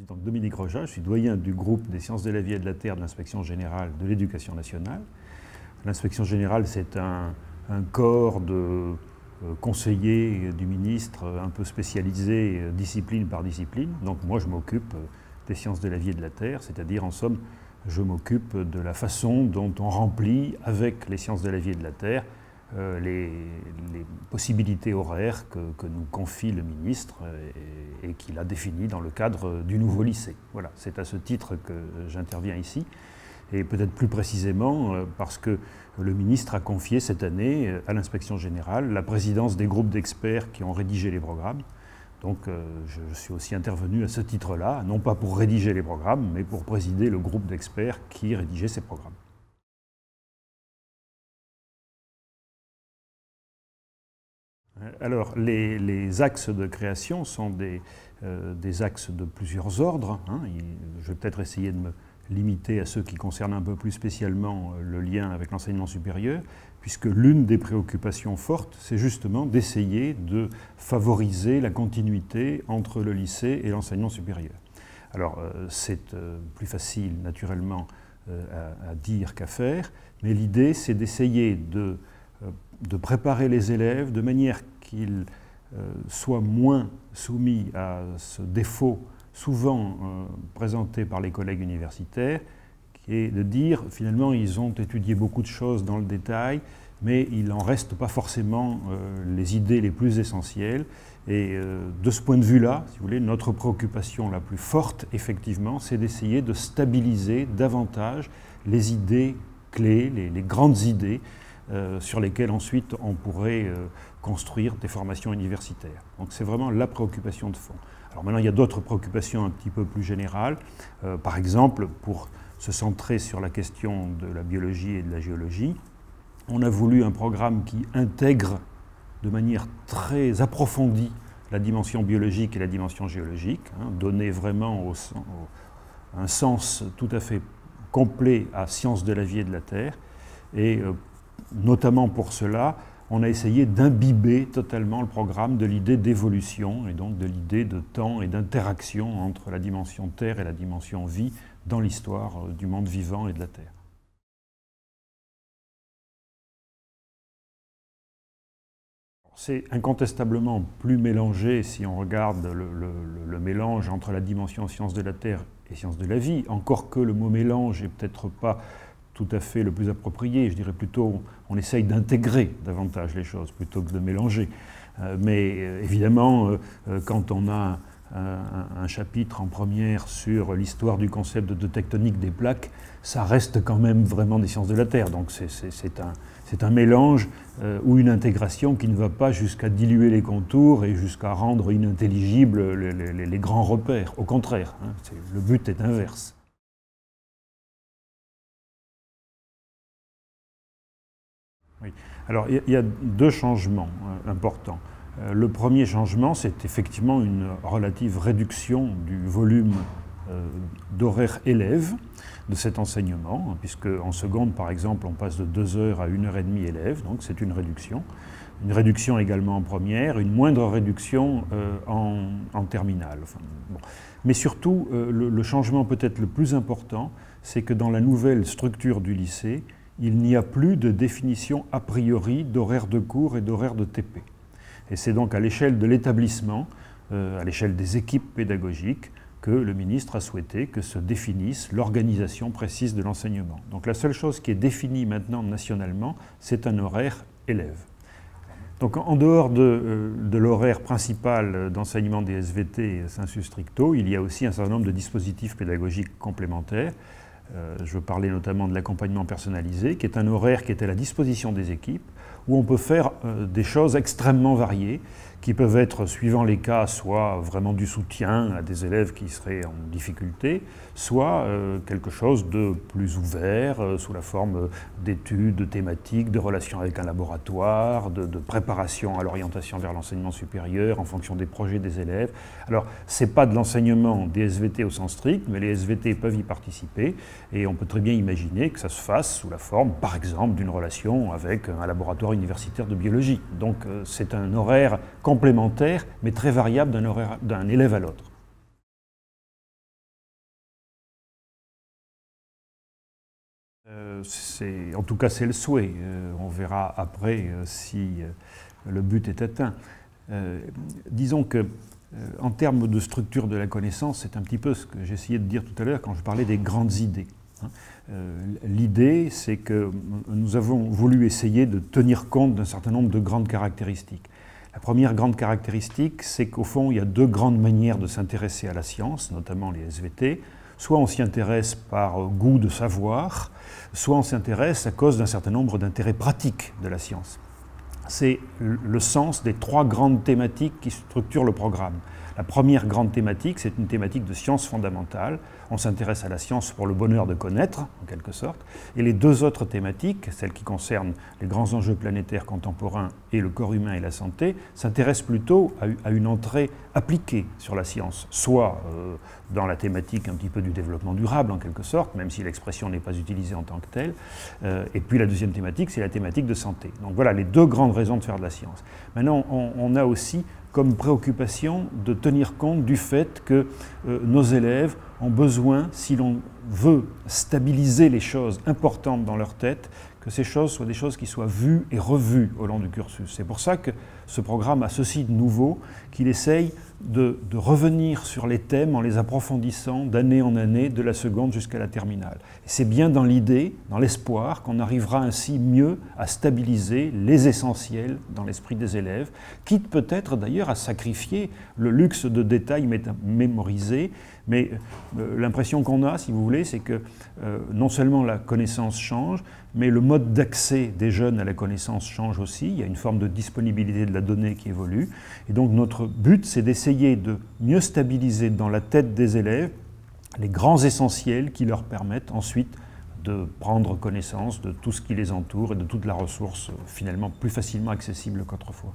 suis donc Dominique Roja, je suis doyen du groupe des sciences de la vie et de la terre de l'Inspection générale de l'éducation nationale. L'Inspection générale, c'est un corps de conseillers du ministre un peu spécialisé discipline par discipline. Donc moi, je m'occupe des sciences de la vie et de la terre, c'est-à-dire en somme, je m'occupe de la façon dont on remplit avec les sciences de la vie et de la terre les possibilités horaires que nous confie le ministre et qu'il a définies dans le cadre du nouveau lycée. Voilà, c'est à ce titre que j'interviens ici, et peut-être plus précisément parce que le ministre a confié cette année à l'Inspection générale la présidence des groupes d'experts qui ont rédigé les programmes. Donc je suis aussi intervenu à ce titre-là, non pas pour rédiger les programmes, mais pour présider le groupe d'experts qui rédigeait ces programmes. Alors, les axes de création sont des axes de plusieurs ordres. Je vais peut-être essayer de me limiter à ceux qui concernent un peu plus spécialement le lien avec l'enseignement supérieur, puisque l'une des préoccupations fortes, c'est justement d'essayer de favoriser la continuité entre le lycée et l'enseignement supérieur. Alors, c'est plus facile, naturellement, à dire qu'à faire, mais l'idée, c'est d'essayer de préparer les élèves de manière qu'ils soient moins soumis à ce défaut souvent présenté par les collègues universitaires, qui est de dire, finalement, ils ont étudié beaucoup de choses dans le détail, mais il n'en reste pas forcément les idées les plus essentielles. Et de ce point de vue-là, si vous voulez, notre préoccupation la plus forte, effectivement, c'est d'essayer de stabiliser davantage les idées clés, les grandes idées, sur lesquelles ensuite on pourrait construire des formations universitaires. Donc c'est vraiment la préoccupation de fond. Alors maintenant, il y a d'autres préoccupations un petit peu plus générales. Par exemple, pour se centrer sur la question de la biologie et de la géologie, on a voulu un programme qui intègre de manière très approfondie la dimension biologique et la dimension géologique, donner vraiment un sens tout à fait complet à sciences de la vie et de la terre. Et notamment pour cela, on a essayé d'imbiber totalement le programme de l'idée d'évolution et donc de l'idée de temps et d'interaction entre la dimension terre et la dimension vie dans l'histoire du monde vivant et de la Terre. C'est incontestablement plus mélangé si on regarde le mélange entre la dimension sciences de la Terre et sciences de la vie, encore que le mot mélange n'est peut-être pas tout à fait le plus approprié. Je dirais plutôt on essaye d'intégrer davantage les choses plutôt que de mélanger. Mais évidemment, quand on a un chapitre en première sur l'histoire du concept de tectonique des plaques, ça reste quand même vraiment des sciences de la Terre. Donc c'est un mélange ou une intégration qui ne va pas jusqu'à diluer les contours et jusqu'à rendre inintelligibles les grands repères. Au contraire, le but est inverse. Oui. Alors, il y a deux changements importants. Le premier changement, c'est effectivement une relative réduction du volume d'horaire élève de cet enseignement, puisque en seconde, par exemple, on passe de 2 heures à 1 heure et demie élève, donc c'est une réduction. Une réduction également en première, une moindre réduction en terminale. Enfin, bon. Mais surtout, le changement peut-être le plus important, c'est que dans la nouvelle structure du lycée, il n'y a plus de définition a priori d'horaire de cours et d'horaire de TP. Et c'est donc à l'échelle de l'établissement, à l'échelle des équipes pédagogiques, que le ministre a souhaité que se définisse l'organisation précise de l'enseignement. Donc la seule chose qui est définie maintenant nationalement, c'est un horaire élève. Donc en dehors de l'horaire principal d'enseignement des SVT sensu stricto, il y a aussi un certain nombre de dispositifs pédagogiques complémentaires. Je veux parler notamment de l'accompagnement personnalisé, qui est un horaire qui est à la disposition des équipes, où on peut faire des choses extrêmement variées, qui peuvent être, suivant les cas, soit vraiment du soutien à des élèves qui seraient en difficulté, soit quelque chose de plus ouvert, sous la forme d'études, de thématiques, de relations avec un laboratoire, de préparation à l'orientation vers l'enseignement supérieur en fonction des projets des élèves. Alors, ce n'est pas de l'enseignement des SVT au sens strict, mais les SVT peuvent y participer, et on peut très bien imaginer que ça se fasse sous la forme, par exemple, d'une relation avec un laboratoire universitaire de biologie. Donc, c'est un horaire complémentaire, mais très variable d'un élève à l'autre. en tout cas, c'est le souhait. On verra après si le but est atteint. Disons que, en termes de structure de la connaissance, c'est un petit peu ce que j'essayais de dire tout à l'heure quand je parlais des grandes idées. L'idée, c'est que nous avons voulu essayer de tenir compte d'un certain nombre de grandes caractéristiques. La première grande caractéristique, c'est qu'au fond, il y a deux grandes manières de s'intéresser à la science, notamment les SVT. Soit on s'y intéresse par goût de savoir, soit on s'intéresse à cause d'un certain nombre d'intérêts pratiques de la science. C'est le sens des trois grandes thématiques qui structurent le programme. La première grande thématique, c'est une thématique de sciences fondamentales. On s'intéresse à la science pour le bonheur de connaître, en quelque sorte. Et les deux autres thématiques, celles qui concernent les grands enjeux planétaires contemporains et le corps humain et la santé, s'intéressent plutôt à une entrée appliquée sur la science, soit dans la thématique un petit peu du développement durable, en quelque sorte, même si l'expression n'est pas utilisée en tant que telle. Et puis la deuxième thématique, c'est la thématique de santé. Donc voilà les deux grandes raisons de faire de la science. Maintenant, on a aussi comme préoccupation de tenir compte du fait que nos élèves ont besoin, si l'on veut stabiliser les choses importantes dans leur tête, que ces choses soient des choses qui soient vues et revues au long du cursus. C'est pour ça que ce programme a ceci de nouveau, qu'il essaye de revenir sur les thèmes en les approfondissant d'année en année, de la seconde jusqu'à la terminale. Et c'est bien dans l'idée, dans l'espoir, qu'on arrivera ainsi mieux à stabiliser les essentiels dans l'esprit des élèves, quitte peut-être d'ailleurs à sacrifier le luxe de détails mémorisés, mais l'impression qu'on a, si vous voulez, c'est que non seulement la connaissance change, mais le mode d'accès des jeunes à la connaissance change aussi. Il y a une forme de disponibilité de la donnée qui évolue. Et donc notre but, c'est d'essayer de mieux stabiliser dans la tête des élèves les grands essentiels qui leur permettent ensuite de prendre connaissance de tout ce qui les entoure et de toute la ressource finalement plus facilement accessible qu'autrefois.